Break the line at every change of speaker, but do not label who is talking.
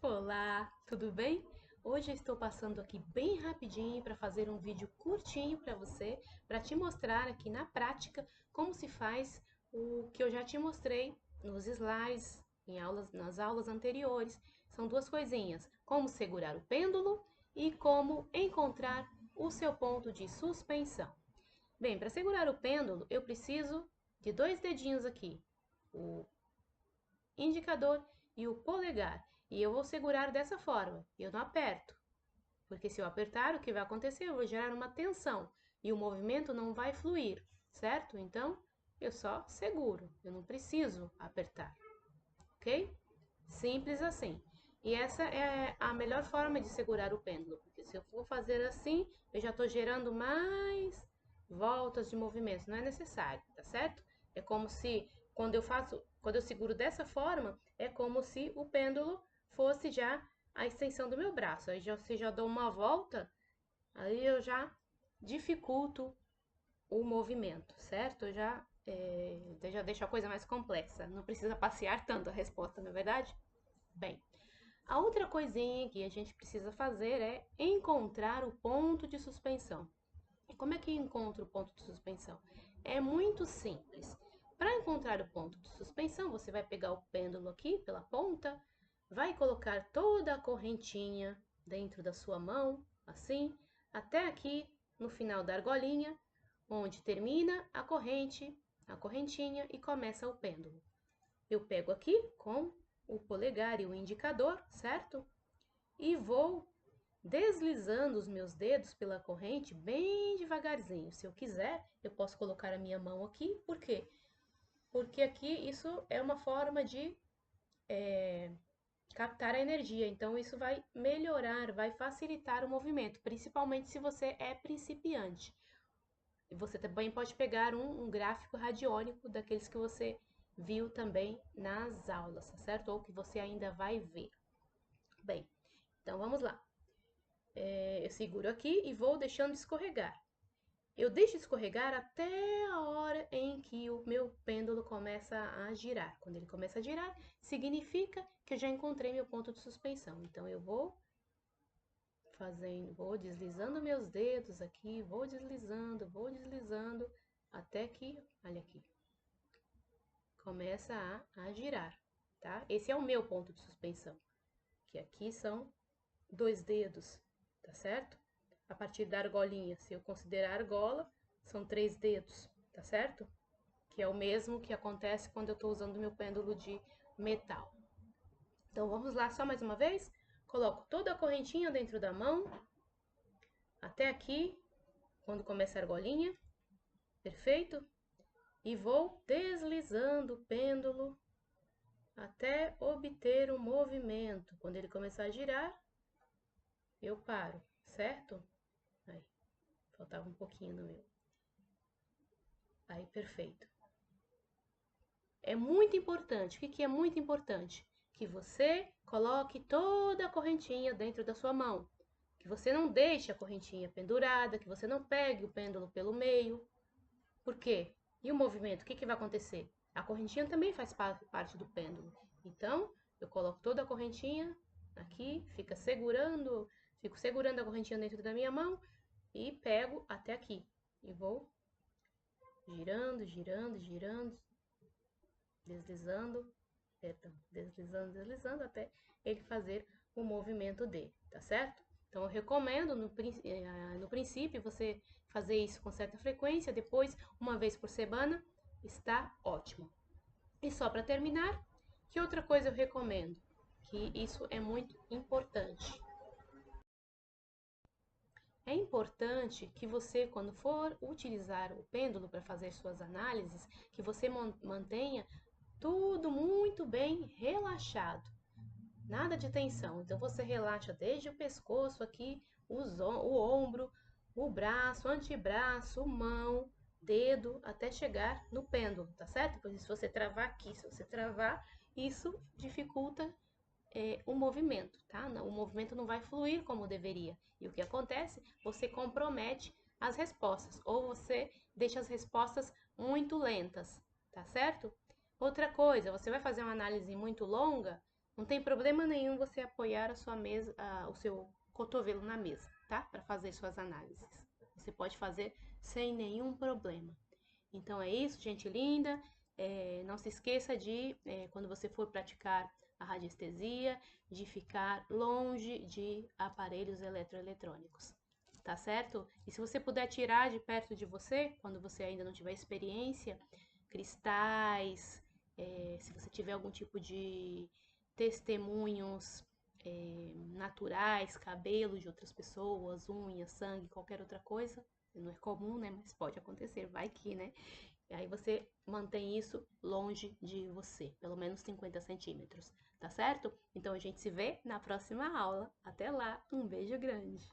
Olá, tudo bem? Hoje eu estou passando aqui bem rapidinho para fazer um vídeo curtinho para você, para te mostrar aqui na prática como se faz o que eu já te mostrei nos slides, nas aulas anteriores. São duas coisinhas: como segurar o pêndulo e como encontrar o seu ponto de suspensão. Bem, para segurar o pêndulo, eu preciso de dois dedinhos aqui, o indicador e o polegar. E eu vou segurar dessa forma, eu não aperto, porque se eu apertar, o que vai acontecer? Eu vou gerar uma tensão e o movimento não vai fluir, certo? Então, eu só seguro, eu não preciso apertar, ok? Simples assim. E essa é a melhor forma de segurar o pêndulo, porque se eu for fazer assim, eu já estou gerando mais voltas de movimento, não é necessário, tá certo? É como se quando eu seguro dessa forma, é como se o pêndulo fosse já a extensão do meu braço. Aí se já dou uma volta, aí eu já dificulto o movimento, certo? Eu já deixo a coisa mais complexa. Não precisa passear tanto a resposta, não é verdade? Bem, a outra coisinha que a gente precisa fazer é encontrar o ponto de suspensão. E como é que encontra o ponto de suspensão? É muito simples. Para encontrar o ponto de suspensão, você vai pegar o pêndulo aqui pela ponta, vai colocar toda a correntinha dentro da sua mão, assim, até aqui no final da argolinha, onde termina a correntinha e começa o pêndulo. Eu pego aqui com o polegar e o indicador, certo? E vou deslizando os meus dedos pela corrente bem devagarzinho. Se eu quiser, eu posso colocar a minha mão aqui. Por quê? Porque aqui isso é uma forma de captar a energia. Então, isso vai melhorar, vai facilitar o movimento, principalmente se você é principiante. E você também pode pegar um gráfico radiônico daqueles que você viu também nas aulas, tá certo? Ou que você ainda vai ver. Bem, então vamos lá. Eu seguro aqui e vou deixando escorregar. Eu deixo escorregar até a hora em que o meu pêndulo começa a girar. Quando ele começa a girar, significa que eu já encontrei meu ponto de suspensão. Então eu vou vou deslizando meus dedos aqui, vou deslizando, até que, olha aqui, começa a girar, tá? Esse é o meu ponto de suspensão, que aqui são dois dedos, tá certo? A partir da argolinha, se eu considerar a argola, são 3 dedos, tá certo? Que é o mesmo que acontece quando eu estou usando meu pêndulo de metal. Então vamos lá só mais uma vez. Coloco toda a correntinha dentro da mão, até aqui, quando começa a argolinha, perfeito? E vou deslizando o pêndulo até obter o movimento. Quando ele começar a girar, eu paro, certo? Aí, faltava um pouquinho no meu. Aí, perfeito. É muito importante. O que é muito importante? Que você coloque toda a correntinha dentro da sua mão. Que você não deixe a correntinha pendurada, que você não pegue o pêndulo pelo meio. Por quê? E o movimento, o que vai acontecer? A correntinha também faz parte do pêndulo. Então, eu coloco toda a correntinha aqui, fico segurando a correntinha dentro da minha mão e pego até aqui. E vou girando, deslizando, deslizando até ele fazer o movimento dele, tá certo? Então eu recomendo no princípio você fazer isso com certa frequência, depois uma vez por semana está ótimo. E só para terminar, que outra coisa eu recomendo? Que isso é muito importante. É importante que você, quando for utilizar o pêndulo para fazer suas análises, que você mantenha tudo muito bem relaxado, nada de tensão. Então você relaxa desde o pescoço aqui, o ombro, o braço, o antebraço, mão, dedo, até chegar no pêndulo, tá certo? Pois se você travar aqui, se você travar, isso dificulta o movimento, tá? O movimento não vai fluir como deveria. E o que acontece? Você compromete as respostas, ou você deixa as respostas muito lentas, tá certo? Outra coisa, você vai fazer uma análise muito longa, Não tem problema nenhum você apoiar a sua mesa, o seu cotovelo na mesa, tá? Para fazer suas análises. Você pode fazer sem nenhum problema. Então é isso, gente linda. Não se esqueça de, quando você for praticar a radiestesia, de ficar longe de aparelhos eletroeletrônicos, tá certo? E se você puder tirar de perto de você, quando você ainda não tiver experiência, cristais, se você tiver algum tipo de testemunhos naturais, cabelo de outras pessoas, unhas, sangue, qualquer outra coisa, não é comum, né? Mas pode acontecer, vai que, né? E aí você mantém isso longe de você, pelo menos 50 centímetros, tá certo? Então a gente se vê na próxima aula. Até lá, um beijo grande!